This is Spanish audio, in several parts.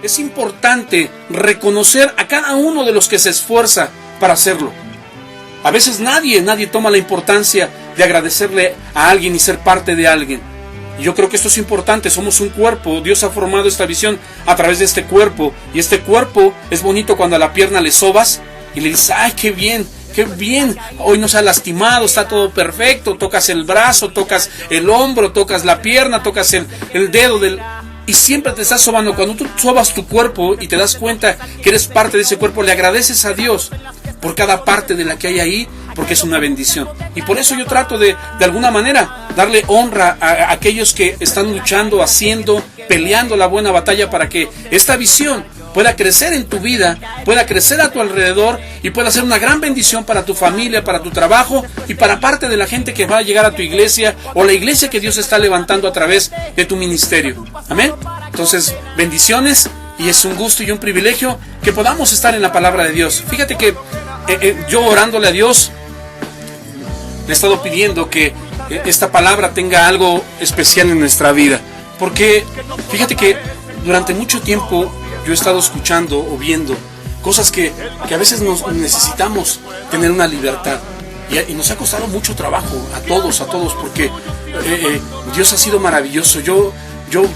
es importante reconocer a cada uno de los que se esfuerza para hacerlo. A veces nadie toma la importancia de agradecerle a alguien y ser parte de alguien. Y yo creo que esto es importante, somos un cuerpo, Dios ha formado esta visión a través de este cuerpo, y este cuerpo es bonito cuando a la pierna le sobas y le dices, ¡ay, qué bien! ¡Qué bien! Hoy no se ha lastimado, está todo perfecto, tocas el brazo, tocas el hombro, tocas la pierna, tocas el dedo y siempre te estás sobando. Cuando tú sobas tu cuerpo y te das cuenta que eres parte de ese cuerpo, le agradeces a Dios por cada parte de la que hay ahí, porque es una bendición. Y por eso yo trato de alguna manera, darle honra a aquellos que están luchando, haciendo, peleando la buena batalla para que esta visión pueda crecer en tu vida, pueda crecer a tu alrededor y pueda ser una gran bendición para tu familia, para tu trabajo y para parte de la gente que va a llegar a tu iglesia o la iglesia que Dios está levantando a través de tu ministerio. Amén. Entonces, bendiciones, y es un gusto y un privilegio que podamos estar en la palabra de Dios. Fíjate que yo orándole a Dios, le he estado pidiendo que esta palabra tenga algo especial en nuestra vida. Porque fíjate que durante mucho tiempo yo he estado escuchando o viendo cosas que a veces nos necesitamos tener una libertad. Y nos ha costado mucho trabajo a todos, porque Dios ha sido maravilloso. Yo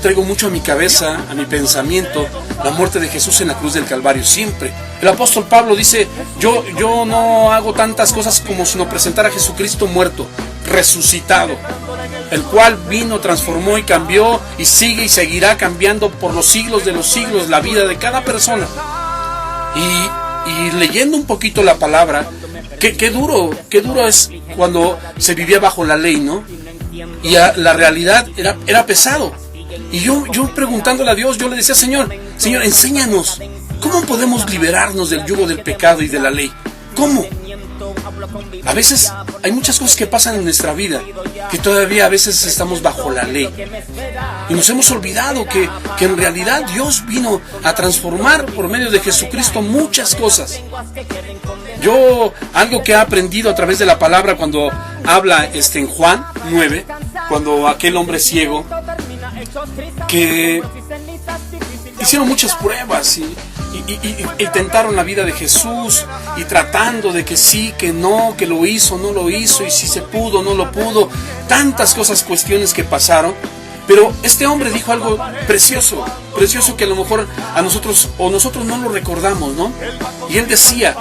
traigo mucho a mi cabeza, a mi pensamiento, la muerte de Jesús en la cruz del Calvario, siempre. El apóstol Pablo dice, yo no hago tantas cosas como sino presentar a Jesucristo muerto, resucitado, el cual vino, transformó y cambió, y sigue y seguirá cambiando por los siglos de los siglos la vida de cada persona. Y leyendo un poquito la palabra, qué duro es cuando se vivía bajo la ley, ¿no? Y la realidad era pesado. Y yo preguntándole a Dios, yo le decía, Señor, enséñanos, ¿cómo podemos liberarnos del yugo del pecado y de la ley? ¿Cómo? A veces hay muchas cosas que pasan en nuestra vida, que todavía a veces estamos bajo la ley. Y nos hemos olvidado que en realidad Dios vino a transformar por medio de Jesucristo muchas cosas. Algo que he aprendido a través de la palabra cuando habla en Juan 9, cuando aquel hombre ciego, que hicieron muchas pruebas y tentaron la vida de Jesús, y tratando de que sí, que no, que lo hizo, no lo hizo, y si se pudo, no lo pudo, tantas cuestiones que pasaron. Pero este hombre dijo algo precioso que a lo mejor a nosotros no lo recordamos, ¿no? Y él decía,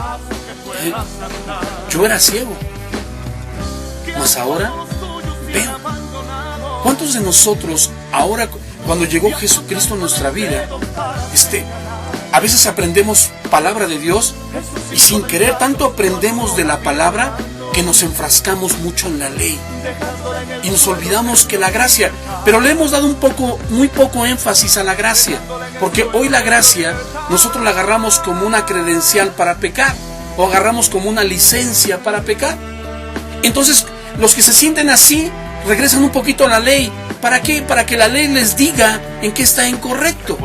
yo era ciego, mas ahora veo. ¿Cuántos de nosotros ahora, cuando llegó Jesucristo en nuestra vida, a veces aprendemos palabra de Dios y sin querer tanto aprendemos de la palabra que nos enfrascamos mucho en la ley y nos olvidamos que la gracia, pero le hemos dado muy poco énfasis a la gracia, porque hoy la gracia nosotros la agarramos como una credencial para pecar o agarramos como una licencia para pecar. Entonces los que se sienten así regresan un poquito a la ley. ¿Para qué? Para que la ley les diga en qué está incorrecto.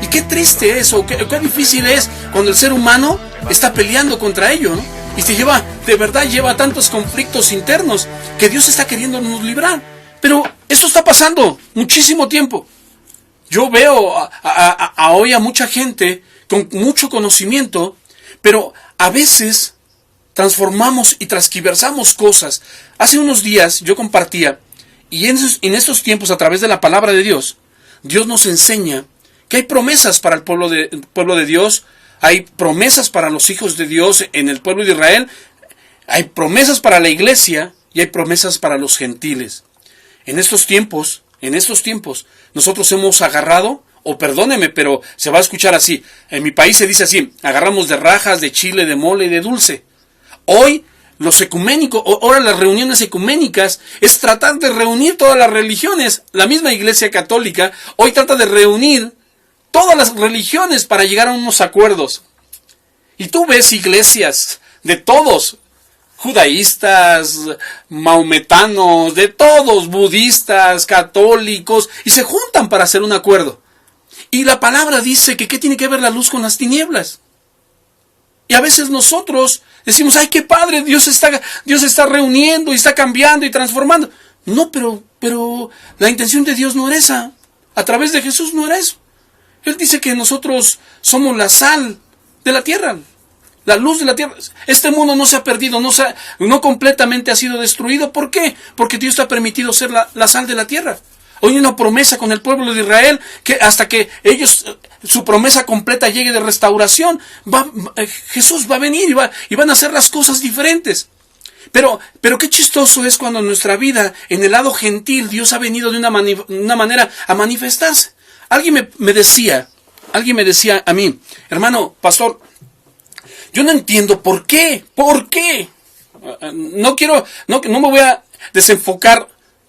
Y qué triste es, o qué difícil es cuando el ser humano está peleando contra ello, ¿no? Y de verdad lleva tantos conflictos internos que Dios está queriéndonos librar. Pero eso está pasando muchísimo tiempo. Yo veo hoy a mucha gente con mucho conocimiento, pero a veces transformamos y transquiversamos cosas. Hace unos días yo compartía, y en estos tiempos, a través de la palabra de Dios, Dios nos enseña que hay promesas para el pueblo de Dios, hay promesas para los hijos de Dios en el pueblo de Israel, hay promesas para la iglesia y hay promesas para los gentiles. En estos tiempos, nosotros hemos agarrado, o perdóneme, pero se va a escuchar así, en mi país se dice así, agarramos de rajas, de chile, de mole y de dulce. Hoy ahora las reuniones ecuménicas es tratar de reunir todas las religiones. La misma Iglesia Católica hoy trata de reunir todas las religiones para llegar a unos acuerdos. Y tú ves iglesias de todos, judaístas, maometanos, de todos, budistas, católicos, y se juntan para hacer un acuerdo. Y la palabra dice que ¿qué tiene que ver la luz con las tinieblas? Y a veces nosotros decimos, ¡ay, qué padre! Dios está reuniendo y está cambiando y transformando. No, pero la intención de Dios no era esa. A través de Jesús no era eso. Él dice que nosotros somos la sal de la tierra, la luz de la tierra. Este mundo no se ha perdido, no completamente ha sido destruido. ¿Por qué? Porque Dios te ha permitido ser la sal de la tierra. Hoy hay una promesa con el pueblo de Israel, que hasta que ellos, su promesa completa llegue de restauración, Jesús va a venir y van a hacer las cosas diferentes. Pero qué chistoso es cuando en nuestra vida, en el lado gentil, Dios ha venido de una manera a manifestarse. Alguien me decía a mí, hermano, pastor, yo no entiendo por qué. No me voy a desenfocar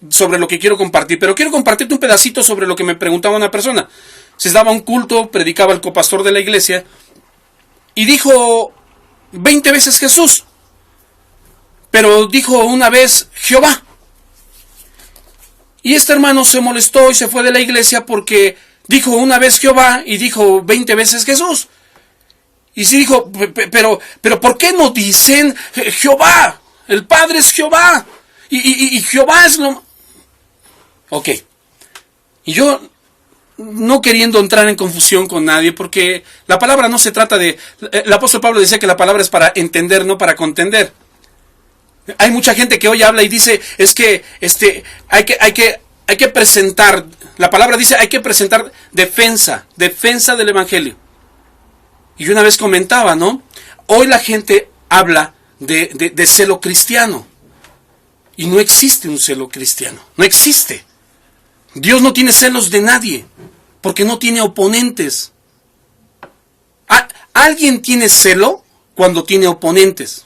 sobre lo que quiero compartir, pero quiero compartirte un pedacito sobre lo que me preguntaba una persona. Se daba un culto, predicaba el copastor de la iglesia, y dijo 20 veces Jesús, pero dijo una vez Jehová. Y este hermano se molestó y se fue de la iglesia porque dijo una vez Jehová y dijo 20 veces Jesús. Y sí dijo, pero ¿por qué no dicen Jehová? El Padre es Jehová. Y Jehová es lo... Ok. Y yo, no queriendo entrar en confusión con nadie, porque la palabra no se trata de... El apóstol Pablo decía que la palabra es para entender, no para contender. Hay mucha gente que hoy habla y dice, es que hay que presentar, la palabra dice, hay que presentar defensa del evangelio. Y yo una vez comentaba, ¿no? Hoy la gente habla de celo cristiano. Y no existe un celo cristiano. No existe. Dios no tiene celos de nadie, porque no tiene oponentes. Alguien tiene celo cuando tiene oponentes.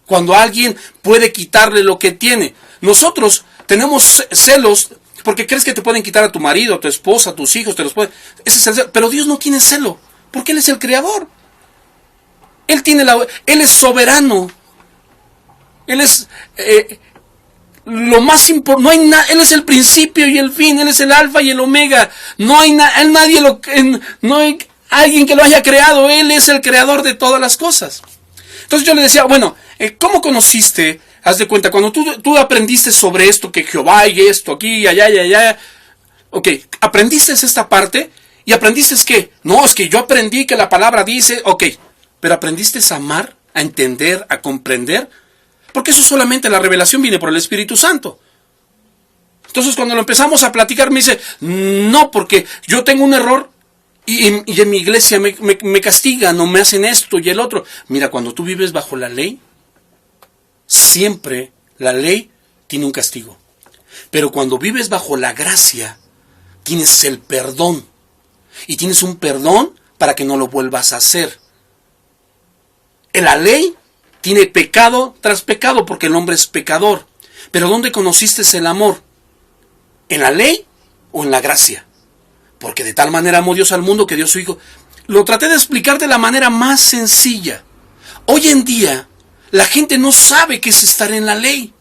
Cuando alguien puede quitarle lo que tiene. Nosotros tenemos celos porque crees que te pueden quitar a tu marido, a tu esposa, a tus hijos, te los pueden. Ese es el celo. Pero Dios no tiene celo, porque Él es el creador. Él es soberano. Él es lo más importante. No hay nada. Él es el principio y el fin. Él es el alfa y el omega. No hay nadie no hay alguien que lo haya creado. Él es el creador de todas las cosas. Entonces yo le decía, bueno, ¿cómo conociste? Haz de cuenta, cuando tú aprendiste sobre esto, que Jehová y esto, aquí, y allá, y allá. Ok, aprendiste esta parte y aprendiste que, no, es que yo aprendí que la palabra dice, ok, pero aprendiste a amar, a entender, a comprender. Porque eso solamente la revelación viene por el Espíritu Santo. Entonces cuando lo empezamos a platicar me dice, no, porque yo tengo un error y en mi iglesia me castigan o me hacen esto y el otro. Mira, cuando tú vives bajo la ley, siempre la ley tiene un castigo. Pero cuando vives bajo la gracia, tienes el perdón. Y tienes un perdón para que no lo vuelvas a hacer. En la ley tiene pecado tras pecado porque el hombre es pecador. Pero ¿dónde conociste el amor? ¿En la ley o en la gracia? Porque de tal manera amó Dios al mundo que dio a su Hijo. Lo traté de explicar de la manera más sencilla. Hoy en día, la gente no sabe qué es estar en la ley.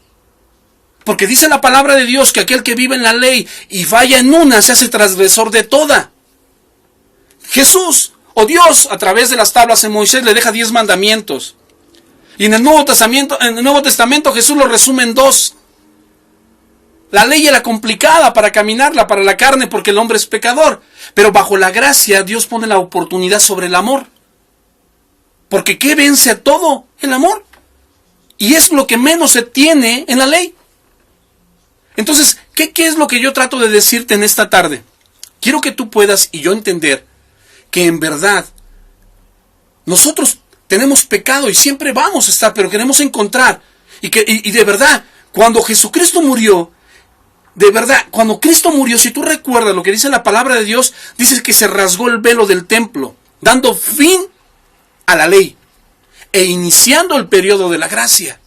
Porque dice la palabra de Dios que aquel que vive en la ley y vaya en una se hace transgresor de toda. Jesús o Dios a través de las tablas de Moisés le deja 10 mandamientos. Y en el Nuevo Testamento Jesús lo resume en 2. La ley era complicada para caminarla, para la carne, porque el hombre es pecador. Pero bajo la gracia Dios pone la oportunidad sobre el amor. Porque ¿qué vence a todo? El amor. Y es lo que menos se tiene en la ley. Entonces, ¿qué es lo que yo trato de decirte en esta tarde? Quiero que tú puedas y yo entender que en verdad nosotros tenemos pecado y siempre vamos a estar, pero queremos encontrar. Y de verdad, cuando Jesucristo murió, de verdad, cuando Cristo murió, si tú recuerdas lo que dice la palabra de Dios, dice que se rasgó el velo del templo, dando fin a la ley e iniciando el periodo de la gracia.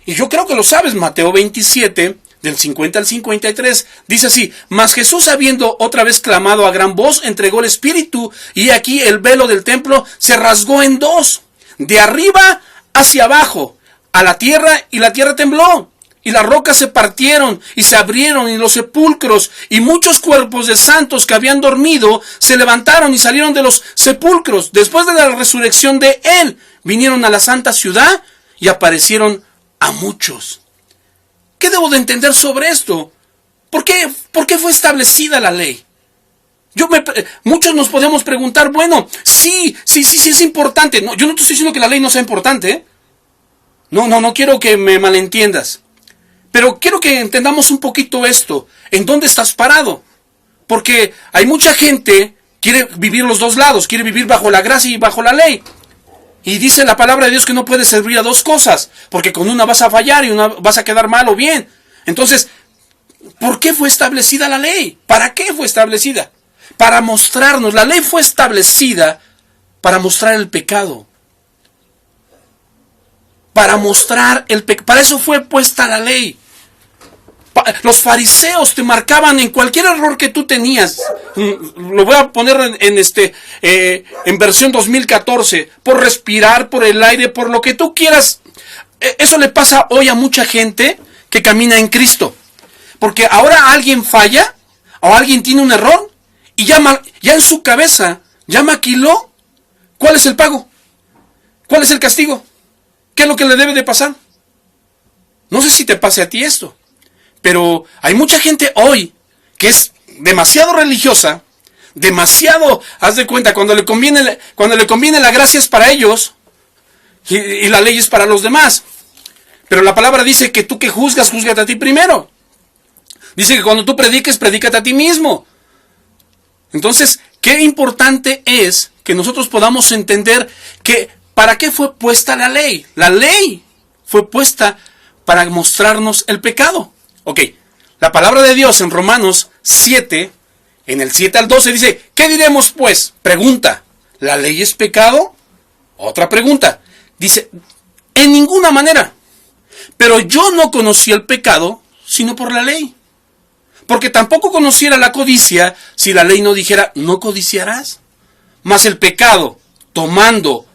Y yo creo que lo sabes, Mateo 27, del 50 al 53, dice así: mas Jesús, habiendo otra vez clamado a gran voz, entregó el Espíritu, y aquí el velo del templo se rasgó en 2, de arriba hacia abajo, a la tierra, y la tierra tembló. Y las rocas se partieron y se abrieron, y los sepulcros y muchos cuerpos de santos que habían dormido se levantaron y salieron de los sepulcros. Después de la resurrección de Él, vinieron a la santa ciudad y aparecieron a muchos. ¿Qué debo de entender sobre esto? ¿Por qué fue establecida la ley? Muchos nos podemos preguntar, bueno, sí es importante. No, yo no te estoy diciendo que la ley no sea importante, ¿eh? No quiero que me malentiendas. Pero quiero que entendamos un poquito esto. ¿En dónde estás parado? Porque hay mucha gente que quiere vivir los dos lados, quiere vivir bajo la gracia y bajo la ley. Y dice la palabra de Dios que no puedes servir a dos cosas, porque con una vas a fallar y una vas a quedar mal o bien. Entonces, ¿por qué fue establecida la ley? ¿Para qué fue establecida? Para mostrarnos. La ley fue establecida para mostrar el pecado. Para mostrar el pecado. Para eso fue puesta la ley. Los fariseos te marcaban en cualquier error que tú tenías. Lo voy a poner en versión 2014. Por respirar, por el aire, por lo que tú quieras. Eso le pasa hoy a mucha gente que camina en Cristo. Porque ahora alguien falla o alguien tiene un error y ya en su cabeza ya maquiló cuál es el pago, cuál es el castigo, qué es lo que le debe de pasar. No sé si te pase a ti esto, pero hay mucha gente hoy que es demasiado religiosa, demasiado, haz de cuenta, cuando le conviene la gracia es para ellos y la ley es para los demás. Pero la palabra dice que tú que juzgas, júzgate a ti primero. Dice que cuando tú prediques, predícate a ti mismo. Entonces, qué importante es que nosotros podamos entender que ¿para qué fue puesta la ley? La ley fue puesta para mostrarnos el pecado. Ok, la palabra de Dios en Romanos 7, en el 7 al 12 dice, ¿qué diremos pues? Pregunta, ¿la ley es pecado? Otra pregunta, dice, en ninguna manera. Pero yo no conocí el pecado, sino por la ley. Porque tampoco conociera la codicia si la ley no dijera, no codiciarás. Mas el pecado, tomando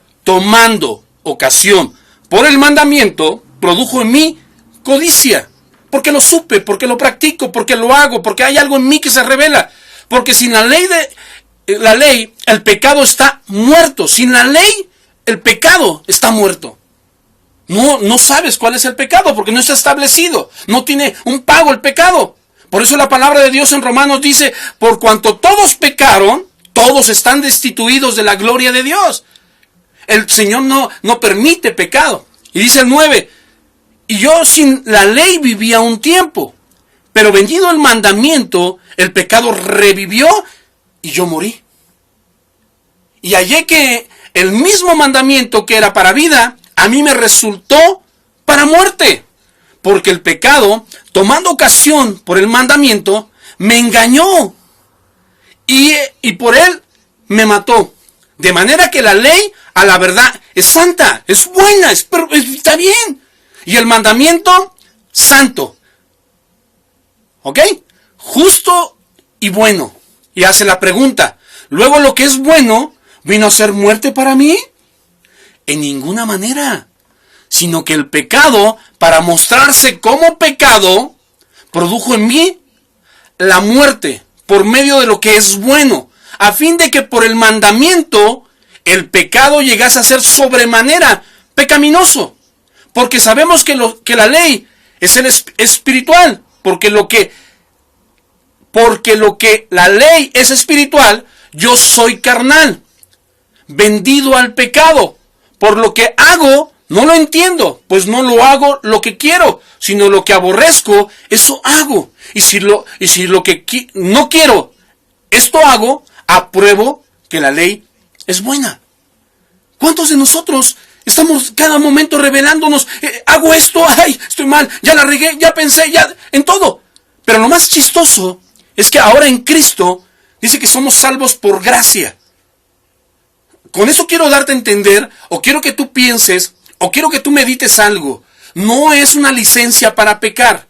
ocasión por el mandamiento, produjo en mí codicia. Porque lo supe, porque lo practico, porque lo hago, porque hay algo en mí que se revela. Porque sin la ley, el pecado está muerto. Sin la ley, el pecado está muerto. No sabes cuál es el pecado, porque no está establecido. No tiene un pago el pecado. Por eso la palabra de Dios en Romanos dice, por cuanto todos pecaron, todos están destituidos de la gloria de Dios. El Señor no permite pecado. Y dice el 9, y yo sin la ley vivía un tiempo, pero venido el mandamiento, el pecado revivió y yo morí. Y hallé que el mismo mandamiento que era para vida, a mí me resultó para muerte. Porque el pecado, tomando ocasión por el mandamiento, me engañó. Y por él me mató. De manera que la ley, a la verdad, es santa, es buena, está bien. Y el mandamiento, santo. ¿Ok? Justo y bueno. Y hace la pregunta, ¿luego lo que es bueno vino a ser muerte para mí? En ninguna manera. Sino que el pecado, para mostrarse como pecado, produjo en mí la muerte por medio de lo que es bueno, a fin de que por el mandamiento el pecado llegase a ser sobremanera pecaminoso. Porque sabemos que la ley es espiritual, porque lo que la ley es espiritual, yo soy carnal, vendido al pecado. Por lo que hago, no lo entiendo, pues no lo hago lo que quiero, sino lo que aborrezco, eso hago. Y si lo que no quiero, esto hago, apruebo que la ley es buena. ¿Cuántos de nosotros estamos cada momento revelándonos, hago esto, ay, estoy mal, ya la regué, ya pensé, ya, en todo? Pero lo más chistoso es que ahora en Cristo dice que somos salvos por gracia. Con eso quiero darte a entender, o quiero que tú pienses, o quiero que tú medites algo. No es una licencia para pecar.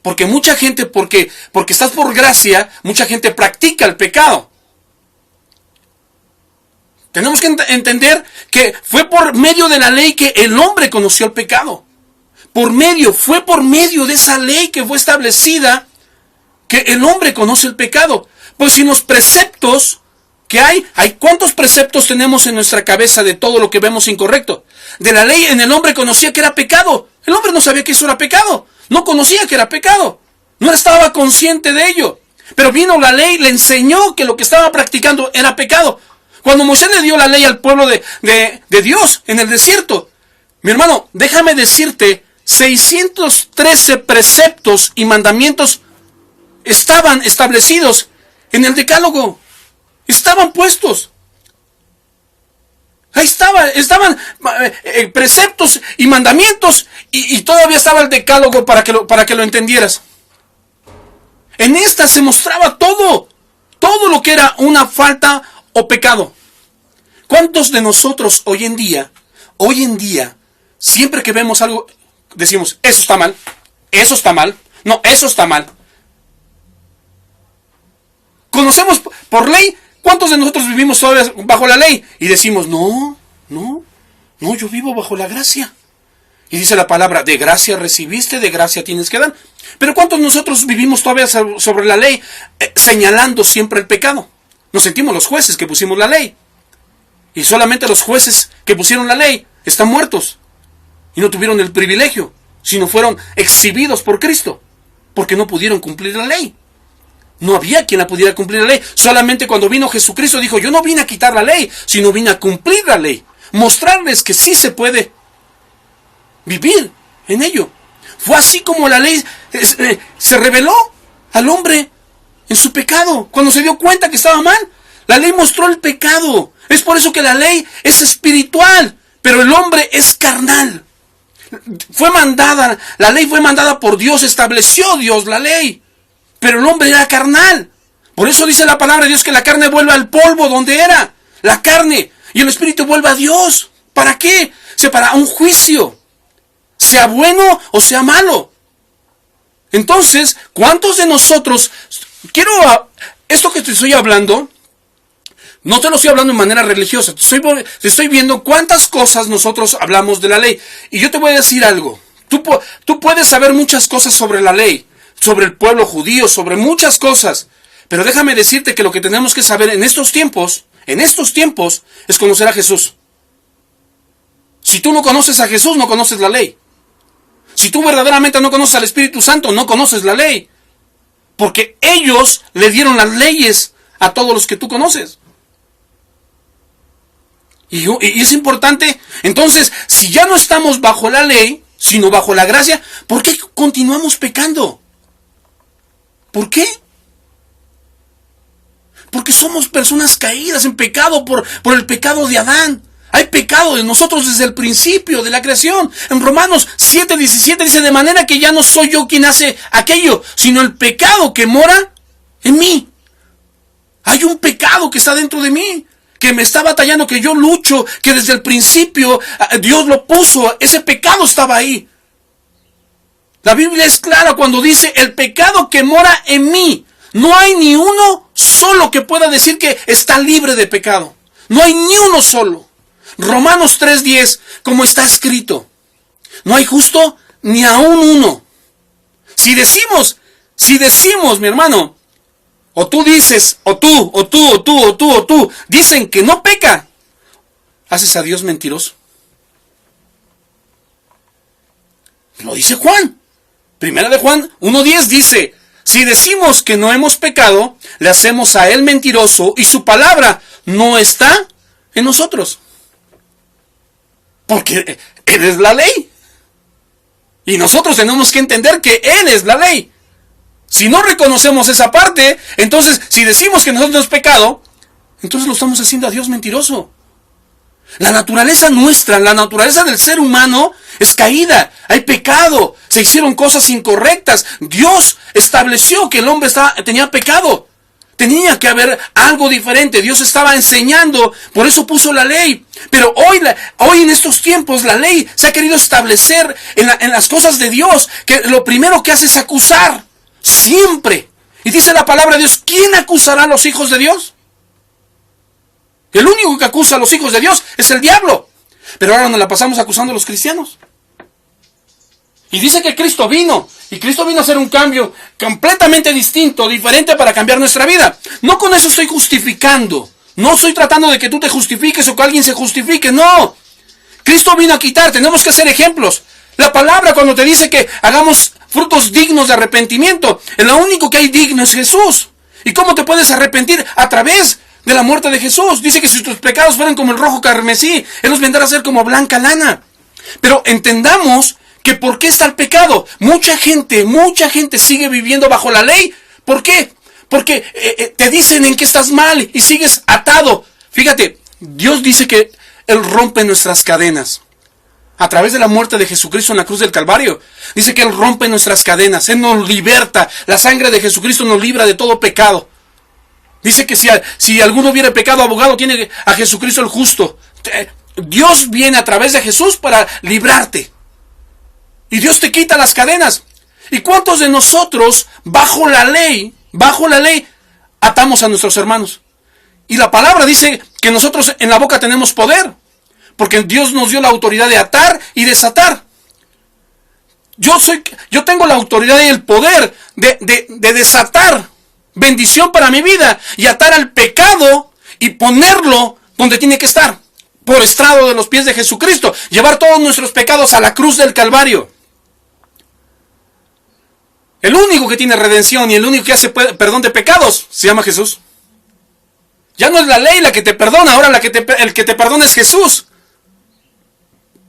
Porque mucha gente, porque estás por gracia, mucha gente practica el pecado. Tenemos que entender que fue por medio de la ley que el hombre conoció el pecado. Fue por medio de esa ley que fue establecida que el hombre conoce el pecado. Pues si los preceptos que hay ¿cuántos preceptos tenemos en nuestra cabeza de todo lo que vemos incorrecto? De la ley en el hombre conocía que era pecado. El hombre no sabía que eso era pecado. No conocía que era pecado. No estaba consciente de ello. Pero vino la ley, le enseñó que lo que estaba practicando era pecado. Cuando Moisés le dio la ley al pueblo de Dios en el desierto, mi hermano, déjame decirte, 613 preceptos y mandamientos estaban establecidos en el decálogo. Estaban puestos. Ahí estaban preceptos y mandamientos y todavía estaba el decálogo para que lo entendieras. En esta se mostraba todo lo que era una falta o pecado. ¿Cuántos de nosotros hoy en día, siempre que vemos algo, decimos, eso está mal, no, eso está mal? Conocemos por ley, ¿cuántos de nosotros vivimos todavía bajo la ley? Y decimos, no, yo vivo bajo la gracia. Y dice la palabra, de gracia recibiste, de gracia tienes que dar. Pero ¿cuántos de nosotros vivimos todavía sobre la ley, señalando siempre el pecado? Nos sentimos los jueces que pusimos la ley. Y solamente los jueces que pusieron la ley están muertos. Y no tuvieron el privilegio, sino fueron exhibidos por Cristo. Porque no pudieron cumplir la ley. No había quien la pudiera cumplir la ley. Solamente cuando vino Jesucristo dijo, yo no vine a quitar la ley, sino vine a cumplir la ley. Mostrarles que sí se puede vivir en ello. Fue así como la ley se reveló al hombre en su pecado. Cuando se dio cuenta que estaba mal, la ley mostró el pecado. Es por eso que la ley es espiritual, pero el hombre es carnal. La ley fue mandada por Dios, estableció Dios la ley, pero el hombre era carnal. Por eso dice la palabra de Dios que la carne vuelve al polvo donde era, la carne, y el espíritu vuelve a Dios. ¿Para qué? Para un juicio, sea bueno o sea malo. Entonces, ¿cuántos de nosotros, esto que te estoy hablando, no te lo estoy hablando de manera religiosa, te estoy viendo cuántas cosas nosotros hablamos de la ley. Y yo te voy a decir algo, tú puedes saber muchas cosas sobre la ley, sobre el pueblo judío, sobre muchas cosas, pero déjame decirte que lo que tenemos que saber en estos tiempos, es conocer a Jesús. Si tú no conoces a Jesús, no conoces la ley. Si tú verdaderamente no conoces al Espíritu Santo, no conoces la ley. Porque ellos le dieron las leyes a todos los que tú conoces. Y es importante, entonces, si ya no estamos bajo la ley, sino bajo la gracia, ¿por qué continuamos pecando? ¿Por qué? Porque somos personas caídas en pecado por el pecado de Adán. Hay pecado en nosotros desde el principio de la creación. En Romanos 7:17 dice, de manera que ya no soy yo quien hace aquello, sino el pecado que mora en mí. Hay un pecado que está dentro de mí, que me está batallando, que yo lucho, que desde el principio Dios lo puso, ese pecado estaba ahí. La Biblia es clara cuando dice, el pecado que mora en mí. No hay ni uno solo que pueda decir que está libre de pecado. No hay ni uno solo. Romanos 3:10, como está escrito, no hay justo ni aún uno. Si decimos, mi hermano, o tú dices, o tú, dicen que no peca, haces a Dios mentiroso. Lo dice Juan. Primera de Juan 1:10 dice, si decimos que no hemos pecado, le hacemos a él mentiroso y su palabra no está en nosotros. Porque Él es la ley. Y nosotros tenemos que entender que Él es la ley. Si no reconocemos esa parte, entonces si decimos que nosotros no es pecado, entonces lo estamos haciendo a Dios mentiroso. La naturaleza nuestra, la naturaleza del ser humano es caída. Hay pecado. Se hicieron cosas incorrectas. Dios estableció que el hombre tenía pecado. Tenía que haber algo diferente. Dios estaba enseñando, por eso puso la ley. Pero hoy en estos tiempos la ley se ha querido establecer en las cosas de Dios, que lo primero que hace es acusar. Siempre. Y dice la palabra de Dios, ¿quién acusará a los hijos de Dios? El único que acusa a los hijos de Dios es el diablo. Pero ahora nos la pasamos acusando a los cristianos. Y dice que Cristo vino. Y Cristo vino a hacer un cambio completamente distinto, diferente para cambiar nuestra vida. No con eso estoy justificando. No estoy tratando de que tú te justifiques o que alguien se justifique. No. Cristo vino a quitar. Tenemos que ser ejemplos. La palabra cuando te dice que hagamos frutos dignos de arrepentimiento, lo único que hay digno es Jesús. ¿Y cómo te puedes arrepentir? A través de la muerte de Jesús. Dice que si tus pecados fueran como el rojo carmesí, Él los vendrá a ser como blanca lana. Pero entendamos que ¿por qué está el pecado? Mucha gente sigue viviendo bajo la ley. ¿Por qué? Porque te dicen en qué estás mal y sigues atado. Fíjate, Dios dice que Él rompe nuestras cadenas. A través de la muerte de Jesucristo en la cruz del Calvario. Dice que Él rompe nuestras cadenas. Él nos liberta. La sangre de Jesucristo nos libra de todo pecado. Dice que si alguno hubiera pecado, abogado tiene a Jesucristo el justo. Dios viene a través de Jesús para librarte. Y Dios te quita las cadenas. ¿Y cuántos de nosotros, bajo la ley, atamos a nuestros hermanos? Y la palabra dice que nosotros en la boca tenemos poder. Porque Dios nos dio la autoridad de atar y desatar. Yo tengo la autoridad y el poder de desatar bendición para mi vida y atar al pecado y ponerlo donde tiene que estar. Por estrado de los pies de Jesucristo. Llevar todos nuestros pecados a la cruz del Calvario. El único que tiene redención y el único que hace perdón de pecados se llama Jesús. Ya no es la ley la que te perdona, ahora el que te perdona es Jesús.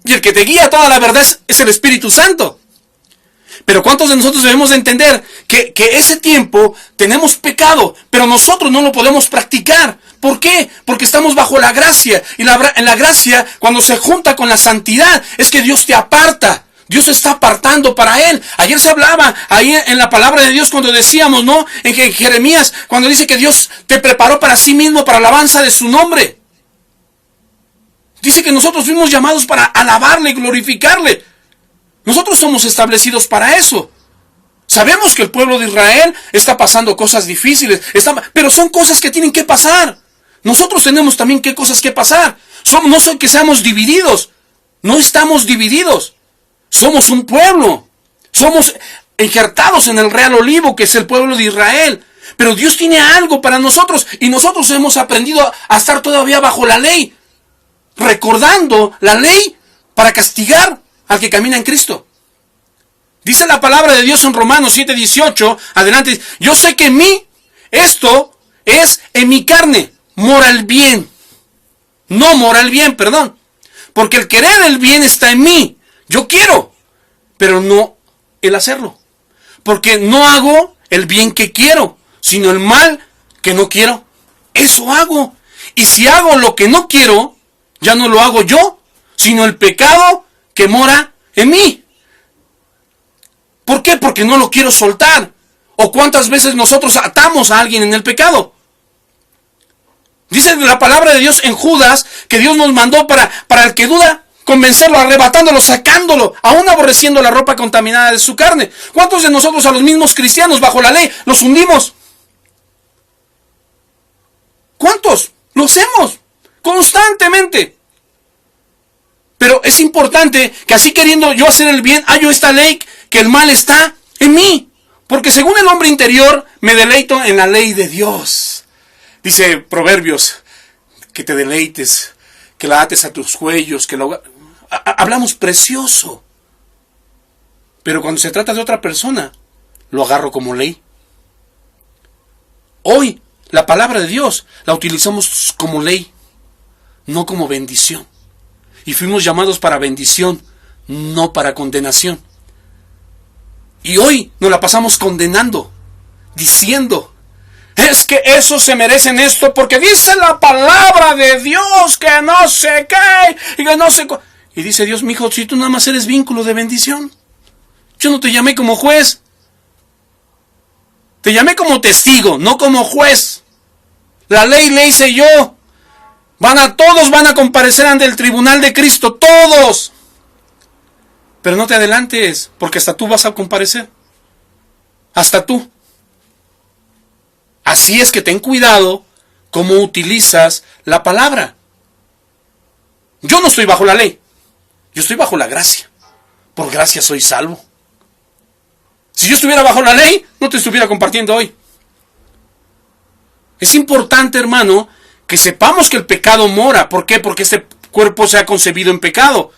Y el que te guía a toda la verdad es el Espíritu Santo. Pero ¿cuántos de nosotros debemos de entender que ese tiempo tenemos pecado, pero nosotros no lo podemos practicar? ¿Por qué? Porque estamos bajo la gracia. Y en la gracia, cuando se junta con la santidad, es que Dios te aparta. Dios está apartando para Él. Ayer se hablaba ahí en la palabra de Dios cuando decíamos, ¿no? En Jeremías, cuando dice que Dios te preparó para sí mismo, para alabanza de su nombre. Dice que nosotros fuimos llamados para alabarle y glorificarle. Nosotros somos establecidos para eso. Sabemos que el pueblo de Israel está pasando cosas difíciles, pero son cosas que tienen que pasar. Nosotros tenemos también cosas que pasar. No son que seamos divididos. No estamos divididos. Somos un pueblo. Somos injertados en el real olivo, que es el pueblo de Israel. Pero Dios tiene algo para nosotros. Y nosotros hemos aprendido a estar todavía bajo la ley. Recordando la ley para castigar al que camina en Cristo. Dice la palabra de Dios en Romanos 7:18. Adelante. Yo sé que en mí, esto es en mi carne, mora el bien. No mora el bien, perdón. Porque el querer el bien está en mí. Yo quiero, pero no el hacerlo. Porque no hago el bien que quiero, sino el mal que no quiero. Eso hago. Y si hago lo que no quiero, ya no lo hago yo, sino el pecado que mora en mí. ¿Por qué? Porque no lo quiero soltar. ¿O cuántas veces nosotros atamos a alguien en el pecado? Dice la palabra de Dios en Judas que Dios nos mandó para el que duda, convencerlo, arrebatándolo, sacándolo, aún aborreciendo la ropa contaminada de su carne. ¿Cuántos de nosotros a los mismos cristianos bajo la ley los hundimos? ¿Cuántos? Lo hacemos constantemente. Pero es importante que así queriendo yo hacer el bien, hallo esta ley que el mal está en mí. Porque según el hombre interior, me deleito en la ley de Dios. Dice Proverbios, que te deleites, que la ates a tus cuellos, que hablamos precioso. Pero cuando se trata de otra persona, lo agarro como ley. Hoy, la palabra de Dios la utilizamos como ley, no como bendición. Y fuimos llamados para bendición, no para condenación. Y hoy nos la pasamos condenando, diciendo, es que esos se merecen esto porque dice la palabra de Dios que no sé qué y que no sé. Y dice Dios, mijo, si tú nada más eres vínculo de bendición. Yo no te llamé como juez. Te llamé como testigo, no como juez. La ley le hice yo. Todos van a comparecer ante el tribunal de Cristo, todos. Pero no te adelantes, porque hasta tú vas a comparecer. Hasta tú. Así es que ten cuidado cómo utilizas la palabra. Yo no estoy bajo la ley. Yo estoy bajo la gracia. Por gracia soy salvo. Si yo estuviera bajo la ley, no te estuviera compartiendo hoy. Es importante, hermano, que sepamos que el pecado mora. ¿Por qué? Porque este cuerpo se ha concebido en pecado.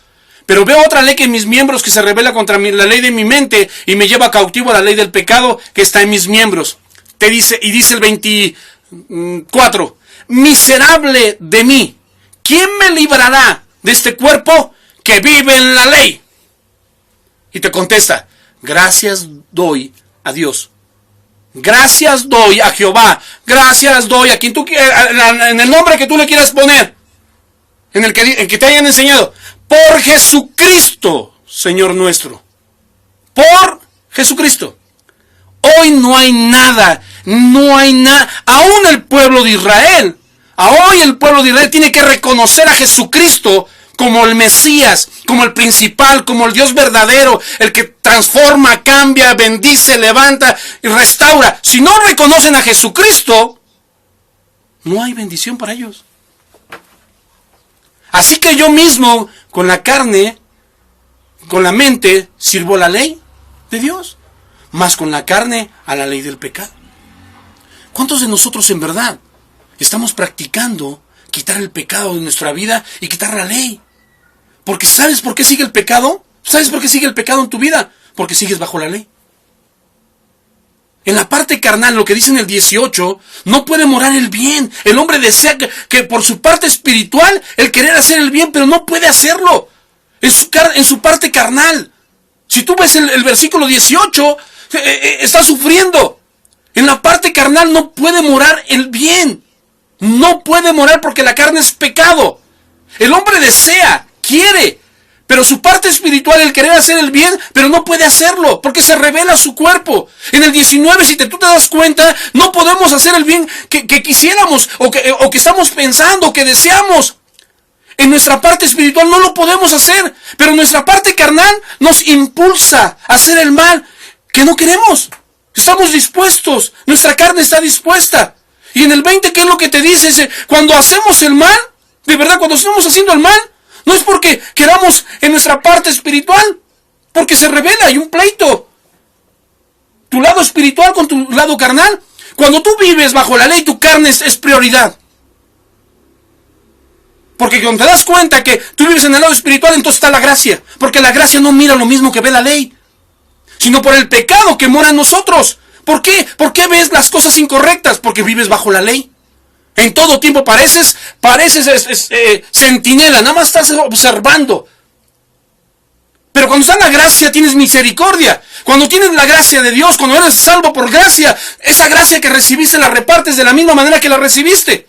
Pero veo otra ley que en mis miembros que se rebela contra la ley de mi mente y me lleva cautivo a la ley del pecado que está en mis miembros. te dice, y dice el 24, miserable de mí, ¿quién me librará de este cuerpo que vive en la ley? Y te contesta, gracias doy a Dios. Gracias doy a Jehová. Gracias doy a quien tú quieras, en el nombre que tú le quieras poner. En el que te hayan enseñado. Por Jesucristo, Señor nuestro. Por Jesucristo. Hoy no hay nada. Aún el pueblo de Israel. Hoy el pueblo de Israel tiene que reconocer a Jesucristo como el Mesías, como el principal, como el Dios verdadero, el que transforma, cambia, bendice, levanta y restaura. Si no reconocen a Jesucristo, no hay bendición para ellos. Así que yo mismo, con la carne, con la mente, sirvo a la ley de Dios, más con la carne a la ley del pecado. ¿Cuántos de nosotros en verdad estamos practicando quitar el pecado de nuestra vida y quitar la ley? Porque ¿sabes por qué sigue el pecado? ¿Sabes por qué sigue el pecado en tu vida? Porque sigues bajo la ley. En la parte carnal, lo que dice en el 18, no puede morar el bien. El hombre desea que por su parte espiritual, el querer hacer el bien, pero no puede hacerlo. En su parte carnal. Si tú ves el versículo 18, está sufriendo. En la parte carnal no puede morar el bien. No puede morar porque la carne es pecado. El hombre desea, quiere, pero su parte espiritual, el querer hacer el bien, pero no puede hacerlo, porque se revela su cuerpo. En el 19, si tú te das cuenta, no podemos hacer el bien que quisiéramos, o que estamos pensando, que deseamos. En nuestra parte espiritual no lo podemos hacer, pero nuestra parte carnal nos impulsa a hacer el mal que no queremos. Estamos dispuestos, nuestra carne está dispuesta. Y en el 20, ¿qué es lo que te dice? Dice, cuando hacemos el mal, de verdad, cuando estamos haciendo el mal, no es porque queramos en nuestra parte espiritual, porque se revela, hay un pleito. Tu lado espiritual con tu lado carnal. Cuando tú vives bajo la ley, tu carne es prioridad. Porque cuando te das cuenta que tú vives en el lado espiritual, entonces está la gracia. Porque la gracia no mira lo mismo que ve la ley, sino por el pecado que mora en nosotros. ¿Por qué? ¿Por qué ves las cosas incorrectas? Porque vives bajo la ley. En todo tiempo pareces centinela, nada más estás observando. Pero cuando está la gracia tienes misericordia. Cuando tienes la gracia de Dios, cuando eres salvo por gracia, esa gracia que recibiste la repartes de la misma manera que la recibiste.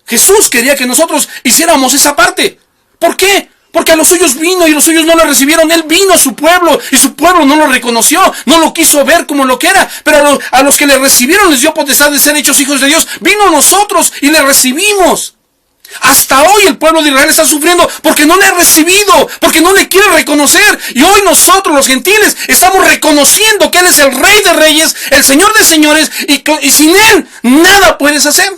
Jesús quería que nosotros hiciéramos esa parte. ¿Por qué? Porque a los suyos vino y los suyos no lo recibieron. Él vino a su pueblo y su pueblo no lo reconoció, no lo quiso ver como lo que era. Pero a los que le recibieron les dio potestad de ser hechos hijos de Dios. Vino a nosotros y le recibimos. Hasta hoy el pueblo de Israel está sufriendo porque no le ha recibido, porque no le quiere reconocer. Y hoy nosotros los gentiles estamos reconociendo que Él es el Rey de Reyes, el Señor de Señores, y sin Él nada puedes hacer.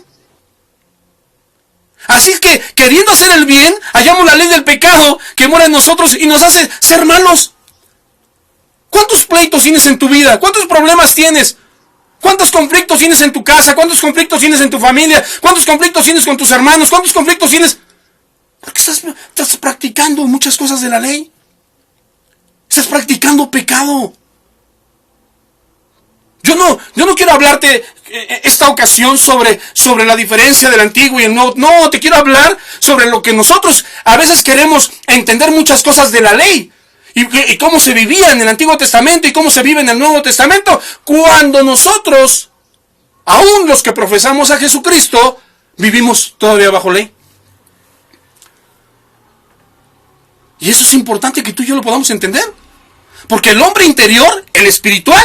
Así que, queriendo hacer el bien, hallamos la ley del pecado que mora en nosotros y nos hace ser malos. ¿Cuántos pleitos tienes en tu vida? ¿Cuántos problemas tienes? ¿Cuántos conflictos tienes en tu casa? ¿Cuántos conflictos tienes en tu familia? ¿Cuántos conflictos tienes con tus hermanos? ¿Cuántos conflictos tienes? Porque estás practicando muchas cosas de la ley. Estás practicando pecado. Yo no quiero hablarte esta ocasión sobre la diferencia del antiguo y el nuevo. No, te quiero hablar sobre lo que nosotros a veces queremos entender muchas cosas de la ley. Y cómo se vivía en el Antiguo Testamento y cómo se vive en el Nuevo Testamento. Cuando nosotros, aún los que profesamos a Jesucristo, vivimos todavía bajo ley. Y eso es importante que tú y yo lo podamos entender. Porque el hombre interior, el espiritual,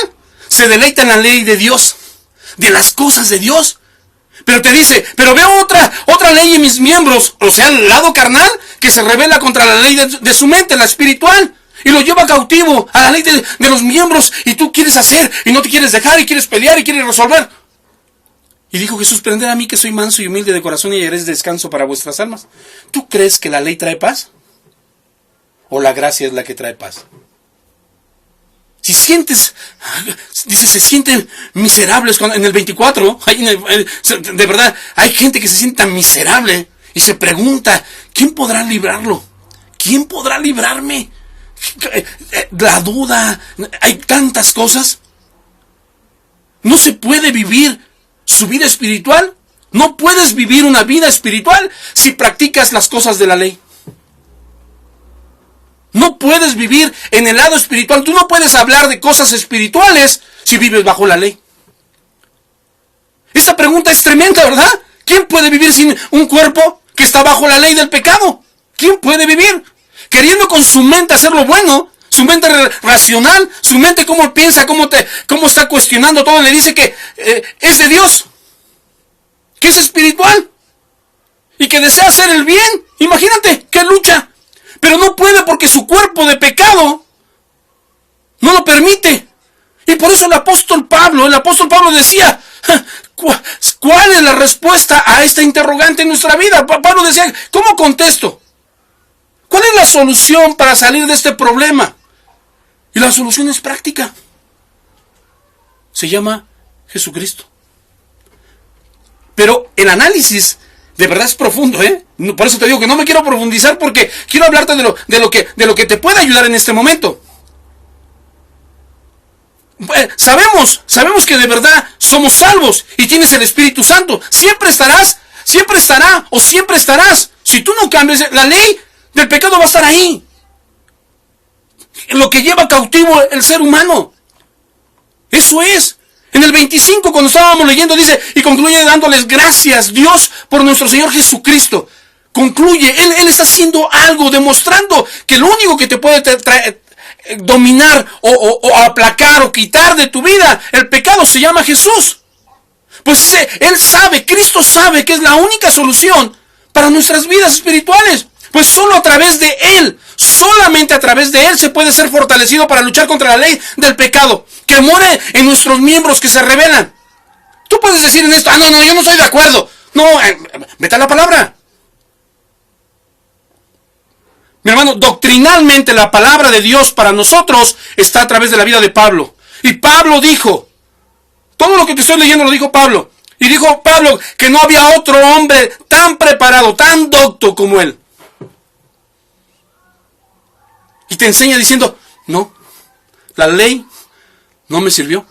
se deleita en la ley de Dios, de las cosas de Dios. Pero te dice, pero veo otra ley en mis miembros, o sea, el lado carnal, que se revela contra la ley de su mente, la espiritual, y lo lleva cautivo a la ley de los miembros, y tú quieres hacer, y no te quieres dejar, y quieres pelear, y quieres resolver. Y dijo Jesús, aprended a mí que soy manso y humilde de corazón, y hallaréis descanso para vuestras almas. ¿Tú crees que la ley trae paz? ¿O la gracia es la que trae paz? Si sientes, dice, se sienten miserables en el 24, de verdad, hay gente que se siente tan miserable y se pregunta, ¿quién podrá librarlo? ¿Quién podrá librarme? La duda, hay tantas cosas. No se puede vivir su vida espiritual. No puedes vivir una vida espiritual si practicas las cosas de la ley. No puedes vivir en el lado espiritual. Tú no puedes hablar de cosas espirituales si vives bajo la ley. Esta pregunta es tremenda, ¿verdad? ¿Quién puede vivir sin un cuerpo que está bajo la ley del pecado? ¿Quién puede vivir? Queriendo con su mente hacer lo bueno, su mente racional, su mente cómo piensa, cómo está cuestionando todo, le dice que es de Dios, que es espiritual y que desea hacer el bien. Imagínate qué lucha, pero no puede porque su cuerpo de pecado no lo permite. Y por eso el apóstol Pablo decía, ¿cuál es la respuesta a esta interrogante en nuestra vida? Pablo decía, ¿cómo contesto? ¿Cuál es la solución para salir de este problema? Y la solución es práctica. Se llama Jesucristo. Pero el análisis de verdad es profundo, ¿eh? Por eso te digo que no me quiero profundizar porque quiero hablarte de lo que te puede ayudar en este momento. Sabemos que de verdad somos salvos y tienes el Espíritu Santo. Siempre estará o siempre estarás. Si tú no cambias, la ley del pecado va a estar ahí. Lo que lleva cautivo el ser humano. Eso es. En el 25, cuando estábamos leyendo, dice, y concluye dándoles gracias, Dios, por nuestro Señor Jesucristo. Concluye, Él está haciendo algo, demostrando que lo único que te puede dominar o aplacar o quitar de tu vida el pecado se llama Jesús. Pues dice, Cristo sabe que es la única solución para nuestras vidas espirituales. Pues solo a través de Él, solamente a través de Él se puede ser fortalecido para luchar contra la ley del pecado, que muere en nuestros miembros que se rebelan. Tú puedes decir en esto, no, yo no estoy de acuerdo. No, vete a la palabra. Mi hermano, doctrinalmente la palabra de Dios para nosotros está a través de la vida de Pablo. Y Pablo dijo, todo lo que te estoy leyendo lo dijo Pablo. Y dijo Pablo que no había otro hombre tan preparado, tan docto como él. Y te enseña diciendo, no, la ley no me sirvió.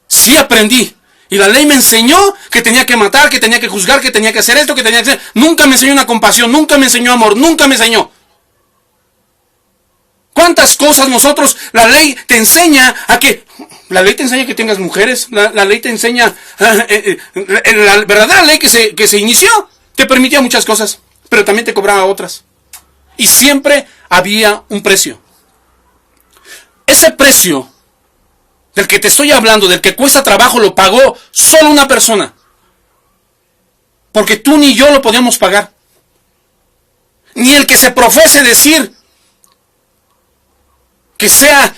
Sí aprendí. Y la ley me enseñó que tenía que matar, que tenía que juzgar, que tenía que hacer esto, que tenía que hacer. Nunca me enseñó una compasión, nunca me enseñó amor, nunca me enseñó. ¿Cuántas cosas nosotros, la ley te enseña a que... La ley te enseña que tengas mujeres, la ley te enseña... la verdadera ley que se inició te permitía muchas cosas, pero también te cobraba otras. Y siempre había un precio. Ese precio del que te estoy hablando, del que cuesta trabajo, lo pagó solo una persona. Porque tú ni yo lo podíamos pagar. Ni el que se profese decir que sea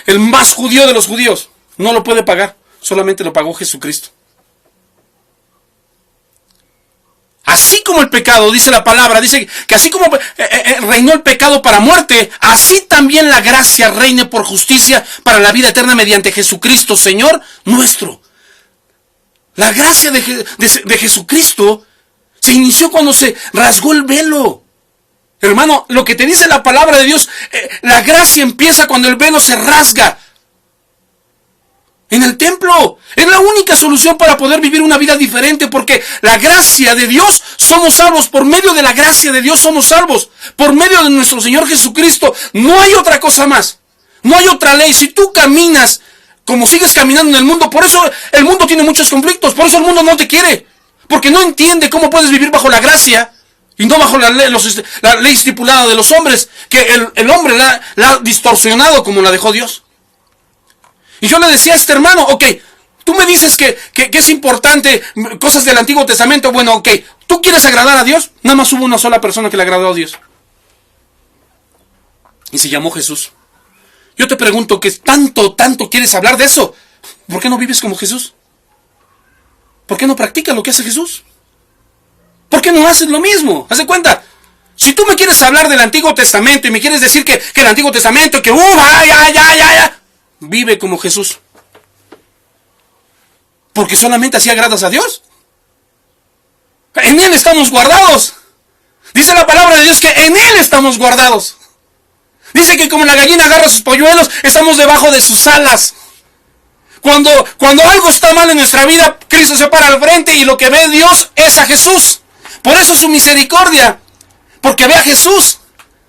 el más judío de los judíos no lo puede pagar. Solamente lo pagó Jesucristo. Así como el pecado, dice la palabra, dice que así como reinó el pecado para muerte, así también la gracia reine por justicia para la vida eterna mediante Jesucristo, Señor nuestro. La gracia de Jesucristo se inició cuando se rasgó el velo. Hermano, lo que te dice la palabra de Dios, la gracia empieza cuando el velo se rasga. En el templo. Es la única solución para poder vivir una vida diferente, porque la gracia de Dios, somos salvos. Por medio de la gracia de Dios somos salvos. Por medio de nuestro Señor Jesucristo. No hay otra cosa más. No hay otra ley. Si tú caminas como sigues caminando en el mundo, por eso el mundo tiene muchos conflictos. Por eso el mundo no te quiere. Porque no entiende cómo puedes vivir bajo la gracia y no bajo la ley estipulada de los hombres, que el hombre la ha distorsionado como la dejó Dios. Y yo le decía a este hermano, ok, tú me dices que es importante cosas del Antiguo Testamento. Bueno, ok, ¿tú quieres agradar a Dios? Nada más hubo una sola persona que le agradó a Dios. Y se llamó Jesús. Yo te pregunto, que tanto quieres hablar de eso, ¿por qué no vives como Jesús? ¿Por qué no practicas lo que hace Jesús? ¿Por qué no haces lo mismo? Haz de cuenta. Si tú me quieres hablar del Antiguo Testamento y me quieres decir que el Antiguo Testamento, que vive como Jesús. Porque solamente así agradas a Dios. En Él estamos guardados. Dice la palabra de Dios que en Él estamos guardados. Dice que como la gallina agarra sus polluelos, estamos debajo de sus alas. Cuando algo está mal en nuestra vida, Cristo se para al frente y lo que ve Dios es a Jesús. Por eso su misericordia, porque ve a Jesús,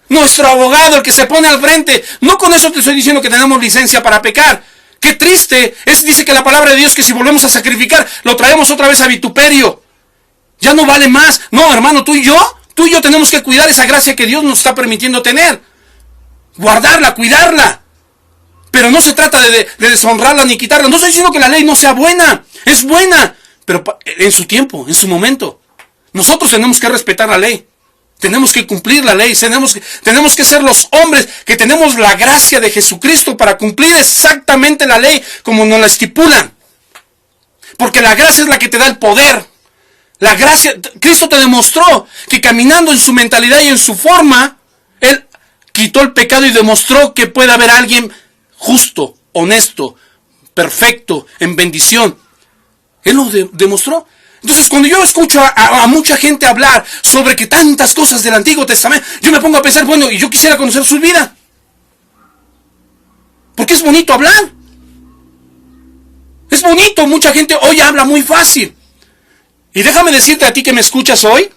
nuestro abogado, el que se pone al frente. No con eso te estoy diciendo que tenemos licencia para pecar. Qué triste, dice que la palabra de Dios que si volvemos a sacrificar, lo traemos otra vez a vituperio. Ya no vale más. No, hermano, tú y yo tenemos que cuidar esa gracia que Dios nos está permitiendo tener. Guardarla, cuidarla. Pero no se trata de deshonrarla ni quitarla. No estoy diciendo que la ley no sea buena. Es buena, pero en su tiempo, en su momento. Nosotros tenemos que respetar la ley. Tenemos que cumplir la ley. Tenemos que ser los hombres que tenemos la gracia de Jesucristo para cumplir exactamente la ley como nos la estipulan. Porque la gracia es la que te da el poder. La gracia, Cristo te demostró que caminando en su mentalidad y en su forma, Él quitó el pecado y demostró que puede haber alguien justo, honesto, perfecto, en bendición. Él lo demostró. Entonces, cuando yo escucho a mucha gente hablar sobre que tantas cosas del Antiguo Testamento, yo me pongo a pensar, bueno, y yo quisiera conocer su vida. Porque es bonito hablar. Es bonito, mucha gente hoy habla muy fácil. Y déjame decirte a ti que me escuchas hoy,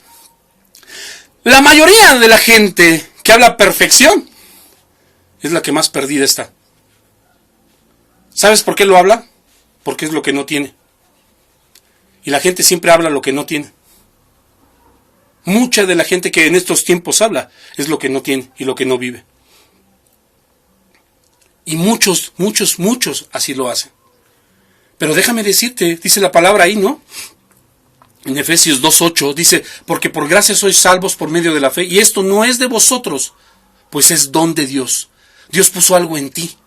la mayoría de la gente que habla perfección es la que más perdida está. ¿Sabes por qué lo habla? Porque es lo que no tiene. Y la gente siempre habla lo que no tiene. Mucha de la gente que en estos tiempos habla es lo que no tiene y lo que no vive. Y muchos así lo hacen. Pero déjame decirte, dice la palabra ahí, ¿no? En Efesios 2:8 dice, porque por gracia sois salvos por medio de la fe, y esto no es de vosotros, pues es don de Dios. Dios puso algo en ti.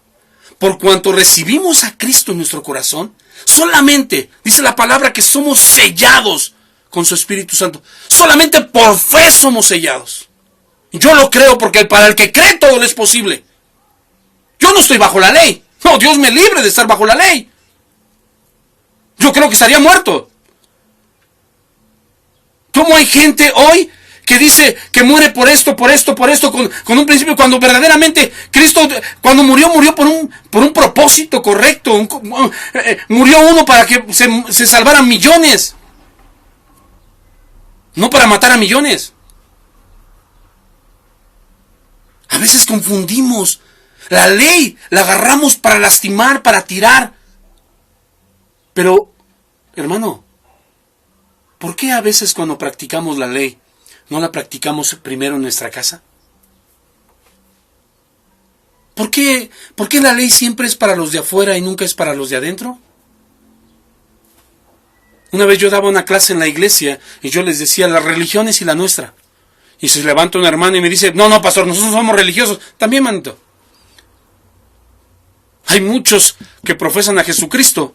Por cuanto recibimos a Cristo en nuestro corazón, solamente, dice la palabra, que somos sellados con su Espíritu Santo. Solamente por fe somos sellados. Yo lo creo porque para el que cree todo le es posible. Yo no estoy bajo la ley. No, Dios me libre de estar bajo la ley. Yo creo que estaría muerto. ¿Cómo hay gente hoy que dice que muere por esto, con un principio, cuando verdaderamente Cristo, cuando murió por un propósito correcto, murió uno para que se salvaran millones, no para matar a millones? A veces confundimos la ley, la agarramos para lastimar, para tirar, pero, hermano, ¿por qué a veces cuando practicamos la ley no la practicamos primero en nuestra casa? ¿Por qué la ley siempre es para los de afuera y nunca es para los de adentro? Una vez yo daba una clase en la iglesia y yo les decía, la religión es y la nuestra. Y se levanta un hermano y me dice, no, pastor, nosotros somos religiosos. También, manito. Hay muchos que profesan a Jesucristo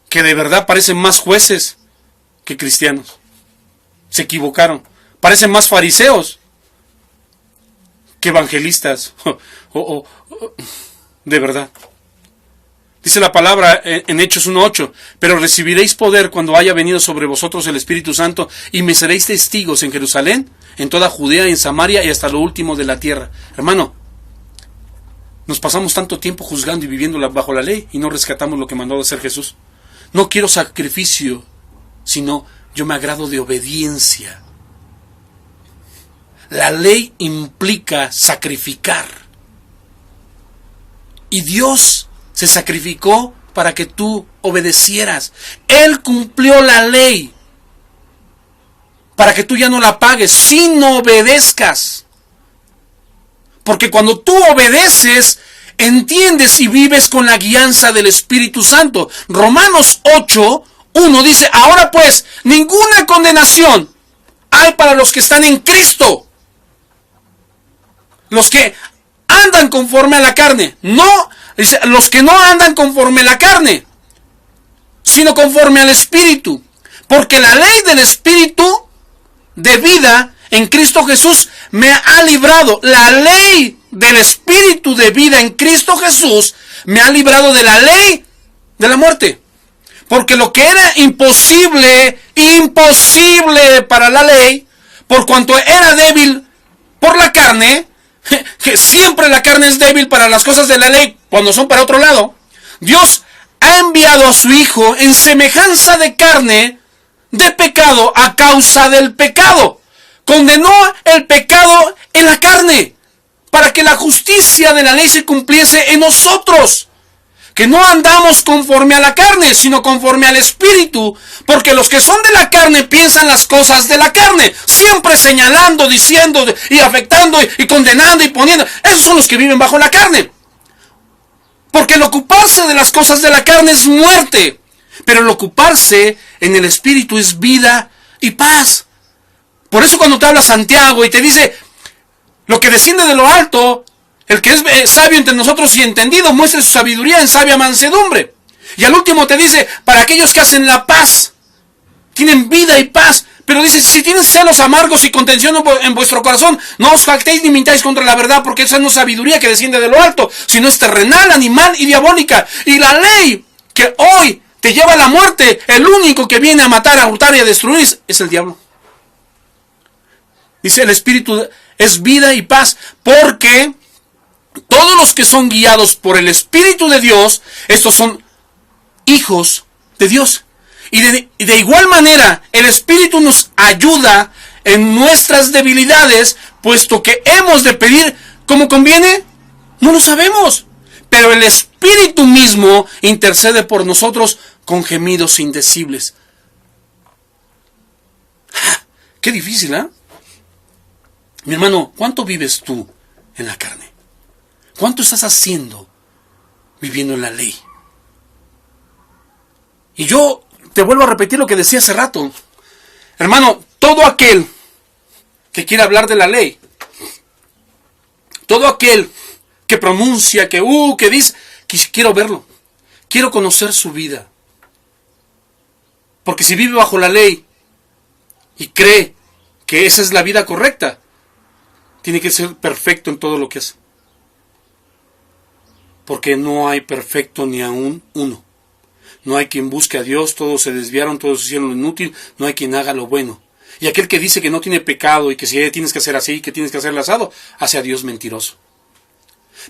que de verdad parecen más jueces que cristianos. Se equivocaron. Parecen más fariseos que evangelistas. De verdad. Dice la palabra en Hechos 1:8, pero recibiréis poder cuando haya venido sobre vosotros el Espíritu Santo y me seréis testigos en Jerusalén, en toda Judea y en Samaria y hasta lo último de la tierra. Hermano, nos pasamos tanto tiempo juzgando y viviendo bajo la ley y no rescatamos lo que mandó a hacer Jesús. No quiero sacrificio, sino yo me agrado de obediencia. La ley implica sacrificar. Y Dios se sacrificó para que tú obedecieras. Él cumplió la ley para que tú ya no la pagues si no obedezcas. Porque cuando tú obedeces, entiendes y vives con la guianza del Espíritu Santo. Romanos 8:1 dice, ahora pues, ninguna condenación hay para los que están en Cristo. Los que andan conforme a la carne. No, dice, los que no andan conforme a la carne, sino conforme al Espíritu. Porque la ley del Espíritu de vida en Cristo Jesús me ha librado. La ley del Espíritu de vida en Cristo Jesús me ha librado de la ley de la muerte. Porque lo que era imposible para la ley, por cuanto era débil por la carne, que siempre la carne es débil para las cosas de la ley cuando son para otro lado, Dios ha enviado a su Hijo en semejanza de carne, de pecado, a causa del pecado. Condenó el pecado en la carne, para que la justicia de la ley se cumpliese en nosotros. Que no andamos conforme a la carne, sino conforme al Espíritu, porque los que son de la carne piensan las cosas de la carne, siempre señalando, diciendo y afectando y condenando y poniendo. Esos son los que viven bajo la carne. Porque el ocuparse de las cosas de la carne es muerte, pero el ocuparse en el Espíritu es vida y paz. Por eso cuando te habla Santiago y te dice, lo que desciende de lo alto, el que es sabio entre nosotros y entendido, muestre su sabiduría en sabia mansedumbre. Y al último te dice, para aquellos que hacen la paz, tienen vida y paz. Pero dice, si tienen celos amargos y contención en vuestro corazón, no os jactéis ni mintáis contra la verdad, porque esa no es sabiduría que desciende de lo alto, sino es terrenal, animal y diabólica. Y la ley que hoy te lleva a la muerte, el único que viene a matar, a hurtar y a destruir, es el diablo. Dice, el Espíritu es vida y paz, porque todos los que son guiados por el Espíritu de Dios, estos son hijos de Dios. Y de igual manera, el Espíritu nos ayuda en nuestras debilidades, puesto que hemos de pedir como conviene, no lo sabemos. Pero el Espíritu mismo intercede por nosotros con gemidos indecibles. Qué difícil, ¿eh? Mi hermano, ¿cuánto vives tú en la carne? ¿Cuánto estás haciendo viviendo en la ley? Y yo te vuelvo a repetir lo que decía hace rato. Hermano, todo aquel que quiere hablar de la ley, todo aquel que pronuncia, que dice, quiero verlo, quiero conocer su vida. Porque si vive bajo la ley y cree que esa es la vida correcta, tiene que ser perfecto en todo lo que hace. Porque no hay perfecto ni aún uno. No hay quien busque a Dios, todos se desviaron, todos hicieron lo inútil, no hay quien haga lo bueno. Y aquel que dice que no tiene pecado y que si tienes que hacer así, que tienes que hacer asado, hace a Dios mentiroso.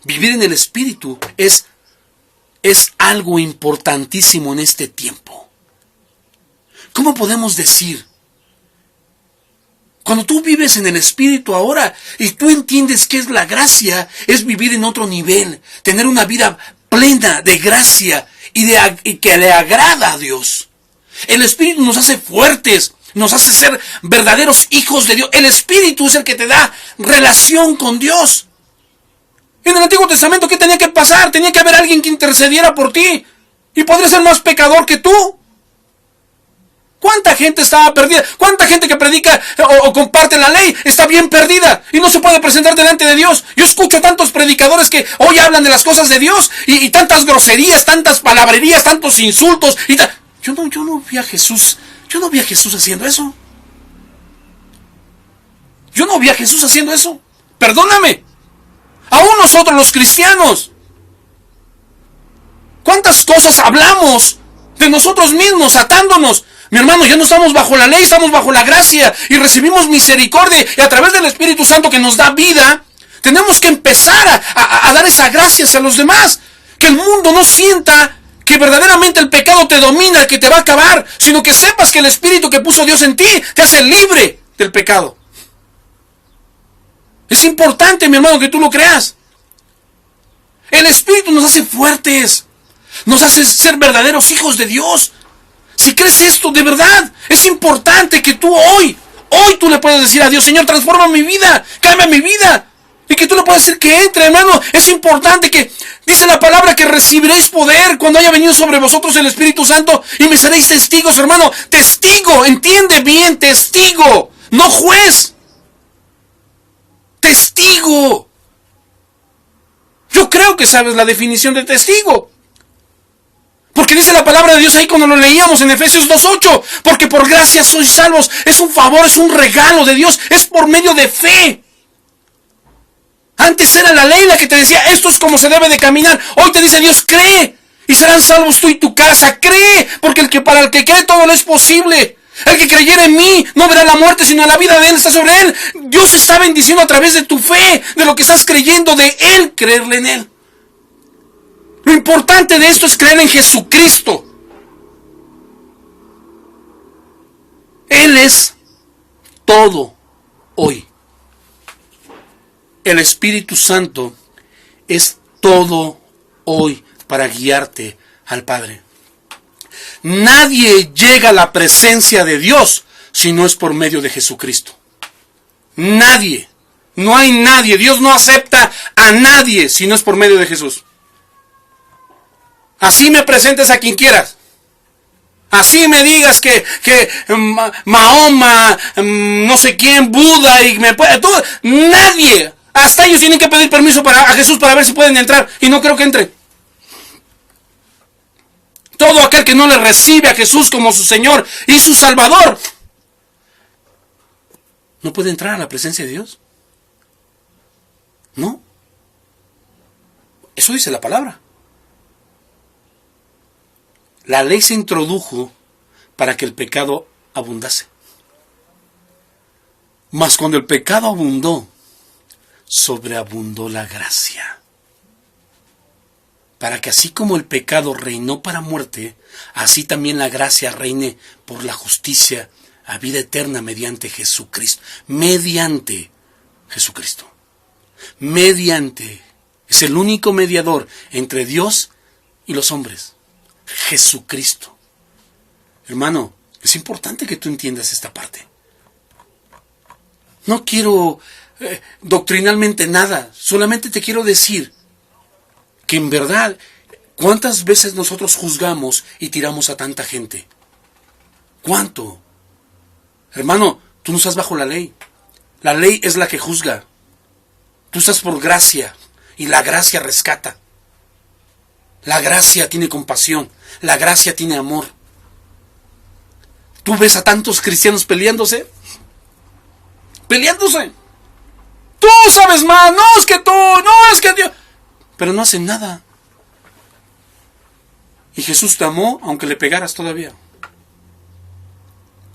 Vivir en el Espíritu es algo importantísimo en este tiempo. ¿Cómo podemos decir? Cuando tú vives en el Espíritu ahora y tú entiendes qué es la gracia, es vivir en otro nivel, tener una vida plena de gracia y que le agrada a Dios. El Espíritu nos hace fuertes, nos hace ser verdaderos hijos de Dios. El Espíritu es el que te da relación con Dios. En el Antiguo Testamento, ¿qué tenía que pasar? Tenía que haber alguien que intercediera por ti. Y podría ser más pecador que tú. ¿Cuánta gente estaba perdida? ¿Cuánta gente que predica o comparte la ley está bien perdida y no se puede presentar delante de Dios? Yo escucho tantos predicadores que hoy hablan de las cosas de Dios y tantas groserías, tantas palabrerías, tantos insultos. Yo no vi a Jesús haciendo eso. Yo no vi a Jesús haciendo eso. Perdóname. Aún nosotros los cristianos. ¿Cuántas cosas hablamos de nosotros mismos, atándonos? Mi hermano, ya no estamos bajo la ley, estamos bajo la gracia y recibimos misericordia, y a través del Espíritu Santo que nos da vida, tenemos que empezar a dar esa gracia a los demás. Que el mundo no sienta que verdaderamente el pecado te domina, que te va a acabar, sino que sepas que el Espíritu que puso Dios en ti te hace libre del pecado. Es importante, mi hermano, que tú lo creas. El Espíritu nos hace fuertes, nos hace ser verdaderos hijos de Dios. Si crees esto, de verdad, es importante que tú hoy tú le puedes decir a Dios, Señor, transforma mi vida, cambia mi vida. Y que tú le puedas decir que entre, hermano. Es importante que, dice la palabra, que recibiréis poder cuando haya venido sobre vosotros el Espíritu Santo y me seréis testigos, hermano. Testigo, entiende bien, testigo, no juez. Testigo. Yo creo que sabes la definición de testigo. Porque dice la palabra de Dios ahí cuando lo leíamos en Efesios 2:8. Porque por gracia sois salvos. Es un favor, es un regalo de Dios. Es por medio de fe. Antes era la ley la que te decía, esto es como se debe de caminar. Hoy te dice Dios, cree. Y serán salvos tú y tu casa. Cree. Porque para el que cree todo lo es posible. El que creyera en mí no verá la muerte, sino la vida de Él está sobre Él. Dios está bendiciendo a través de tu fe, de lo que estás creyendo, de Él, creerle en Él. Lo importante de esto es creer en Jesucristo. Él es todo hoy. El Espíritu Santo es todo hoy para guiarte al Padre. Nadie llega a la presencia de Dios si no es por medio de Jesucristo. Nadie. No hay nadie. Dios no acepta a nadie si no es por medio de Jesús. Así me presentes a quien quieras. Así me digas que Mahoma, no sé quién, Buda, y me puede... Nadie. Hasta ellos tienen que pedir permiso a Jesús para ver si pueden entrar. Y no creo que entren. Todo aquel que no le recibe a Jesús como su Señor y su Salvador, no puede entrar a la presencia de Dios. No. Eso dice la palabra. La ley se introdujo para que el pecado abundase. Mas cuando el pecado abundó, sobreabundó la gracia. Para que así como el pecado reinó para muerte, así también la gracia reine por la justicia a vida eterna mediante Jesucristo. Mediante Jesucristo. Mediante. Es el único mediador entre Dios y los hombres. Jesucristo. Hermano, es importante que tú entiendas esta parte. No quiero doctrinalmente nada, solamente te quiero decir que en verdad, ¿cuántas veces nosotros juzgamos y tiramos a tanta gente? ¿Cuánto? Hermano, tú no estás bajo la ley. La ley es la que juzga. Tú estás por gracia y la gracia rescata. La gracia tiene compasión. La gracia tiene amor. Tú ves a tantos cristianos peleándose. Peleándose. Tú sabes más. No es que tú. No es que Dios. Pero no hacen nada. Y Jesús te amó aunque le pegaras todavía.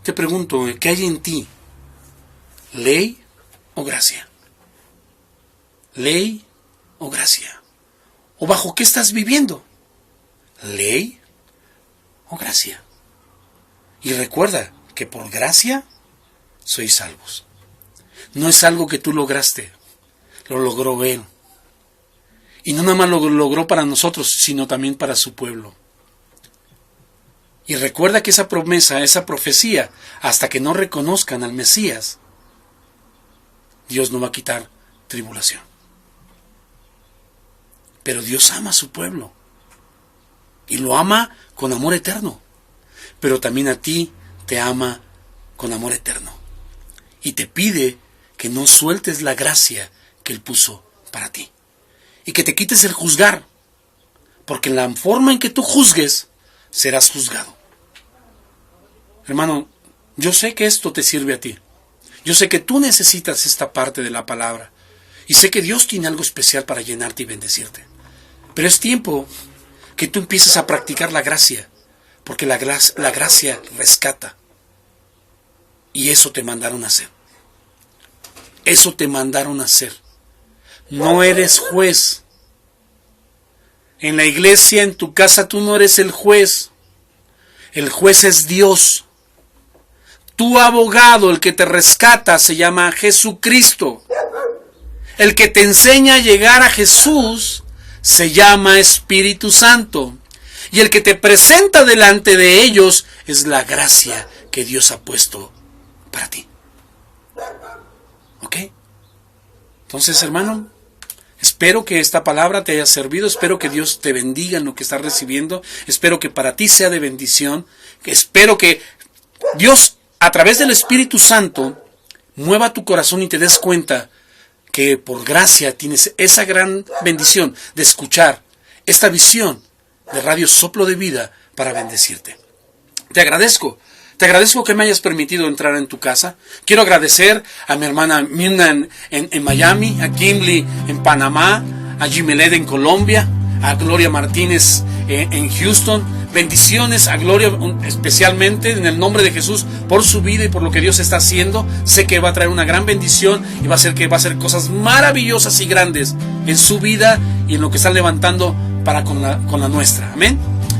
Te pregunto, ¿qué hay en ti? ¿Ley o gracia? ¿Ley o gracia? ¿O bajo qué estás viviendo? ¿Ley o gracia? Y recuerda que por gracia sois salvos. No es algo que tú lograste, lo logró Él. Y no nada más lo logró para nosotros, sino también para su pueblo. Y recuerda que esa promesa, esa profecía, hasta que no reconozcan al Mesías, Dios no va a quitar tribulación. Pero Dios ama a su pueblo. Y lo ama con amor eterno. Pero también a ti te ama con amor eterno. Y te pide que no sueltes la gracia que Él puso para ti. Y que te quites el juzgar. Porque en la forma en que tú juzgues, serás juzgado. Hermano, yo sé que esto te sirve a ti. Yo sé que tú necesitas esta parte de la palabra. Y sé que Dios tiene algo especial para llenarte y bendecirte. Pero es tiempo que tú empieces a practicar la gracia. Porque la gracia rescata. Y eso te mandaron a hacer. Eso te mandaron a hacer. No eres juez. En la iglesia, en tu casa, tú no eres el juez. El juez es Dios. Tu abogado, el que te rescata, se llama Jesucristo. El que te enseña a llegar a Jesús se llama Espíritu Santo. Y el que te presenta delante de ellos es la gracia que Dios ha puesto para ti. ¿Ok? Entonces, hermano, espero que esta palabra te haya servido. Espero que Dios te bendiga en lo que estás recibiendo. Espero que para ti sea de bendición. Espero que Dios, a través del Espíritu Santo, mueva tu corazón y te des cuenta que por gracia tienes esa gran bendición de escuchar esta visión de Radio Soplo de Vida para bendecirte. Te agradezco que me hayas permitido entrar en tu casa. Quiero agradecer a mi hermana Mirna en Miami, a Kimberly en Panamá, a Jimeled en Colombia, a Gloria Martínez en Houston. Bendiciones a Gloria especialmente en el nombre de Jesús por su vida y por lo que Dios está haciendo. Sé que va a traer una gran bendición y va a hacer cosas maravillosas y grandes en su vida y en lo que están levantando para con la nuestra. Amén.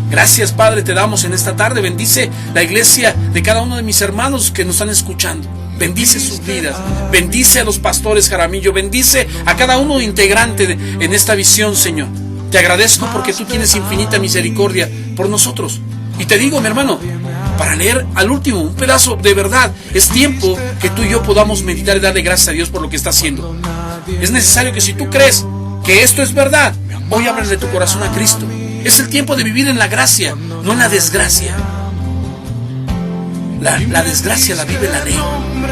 Gracias, Padre, te damos en esta tarde. Bendice la iglesia de cada uno de mis hermanos que nos están escuchando. Bendice sus vidas. Bendice a los pastores Jaramillo. Bendice a cada uno integrante en esta visión, Señor. Te agradezco porque tú tienes infinita misericordia por nosotros. Y te digo, mi hermano, para leer al último un pedazo de verdad, es tiempo que tú y yo podamos meditar y darle gracias a Dios por lo que está haciendo. Es necesario que si tú crees que esto es verdad, hoy ábrele tu corazón a Cristo. Es el tiempo de vivir en la gracia, no en la desgracia. La desgracia la vive la ley.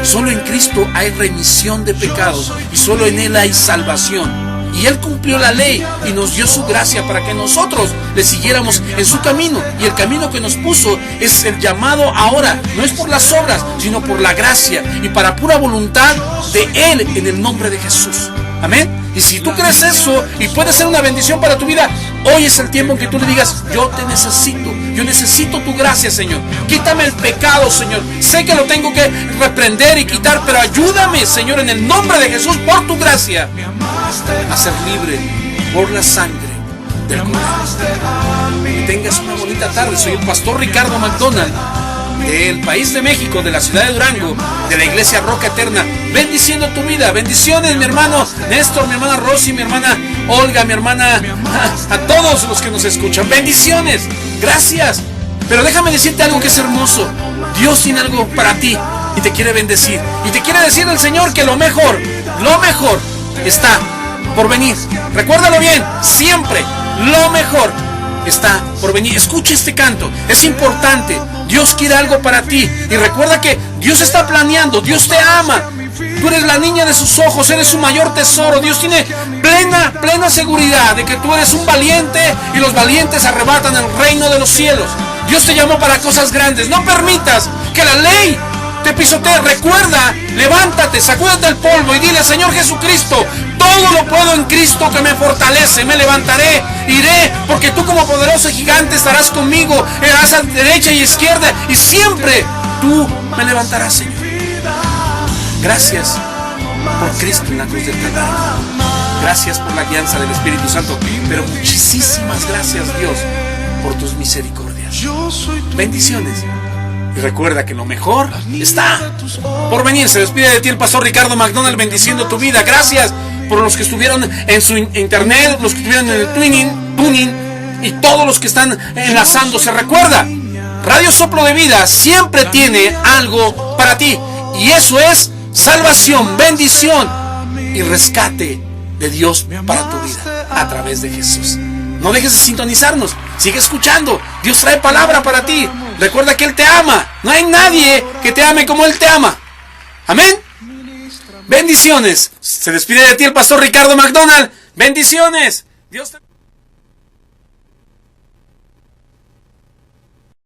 Solo en Cristo hay remisión de pecados y solo en Él hay salvación. Y Él cumplió la ley y nos dio su gracia para que nosotros le siguiéramos en su camino. Y el camino que nos puso es el llamado ahora. No es por las obras, sino por la gracia y para pura voluntad de Él en el nombre de Jesús. Amén. Y si tú crees eso y puede ser una bendición para tu vida, hoy es el tiempo en que tú le digas: yo te necesito, yo necesito tu gracia, Señor. Quítame el pecado, Señor. Sé que lo tengo que reprender y quitar, pero ayúdame, Señor, en el nombre de Jesús, por tu gracia, a ser libre por la sangre del Cordero. Que tengas una bonita tarde. Soy el pastor Ricardo McDonald, del país de México, de la ciudad de Durango, de la iglesia Roca Eterna, bendiciendo tu vida. Bendiciones, mi hermano Néstor, mi hermana Rosy, mi hermana Olga, mi hermana, a todos los que nos escuchan. Bendiciones, gracias. Pero déjame decirte algo que es hermoso. Dios tiene algo para ti y te quiere bendecir. Y te quiere decir el Señor que lo mejor está por venir. Recuérdalo bien, siempre lo mejor está por venir. Escucha este canto, es importante. Dios quiere algo para ti. Y recuerda que Dios está planeando, Dios te ama. Tú eres la niña de sus ojos, eres su mayor tesoro. Dios tiene plena seguridad de que tú eres un valiente y los valientes arrebatan el reino de los cielos. Dios te llamó para cosas grandes. No permitas que la ley te pisotee. Recuerda, levántate, sacúdete el polvo y dile: Señor Jesucristo, todo lo puedo en Cristo que me fortalece. Me levantaré, iré, porque tú como poderoso gigante estarás conmigo, irás a derecha y izquierda, y siempre tú me levantarás, Señor. Gracias por Cristo en la cruz del Calvario. Gracias por la guianza del Espíritu Santo. Pero muchísimas gracias, Dios, por tus misericordias. Bendiciones. Y recuerda que lo mejor está por venir. Se despide de ti el pastor Ricardo McDonald, bendiciendo tu vida. Gracias por los que estuvieron en su internet, los que estuvieron en el tuning y todos los que están enlazándose. Recuerda, Radio Soplo de Vida siempre tiene algo para ti. Y eso es salvación, bendición y rescate de Dios para tu vida a través de Jesús. No dejes de sintonizarnos, sigue escuchando. Dios trae palabra para ti. Recuerda que Él te ama. No hay nadie que te ame como Él te ama. Amén. Bendiciones. Se despide de ti el pastor Ricardo McDonald. Bendiciones. Dios te...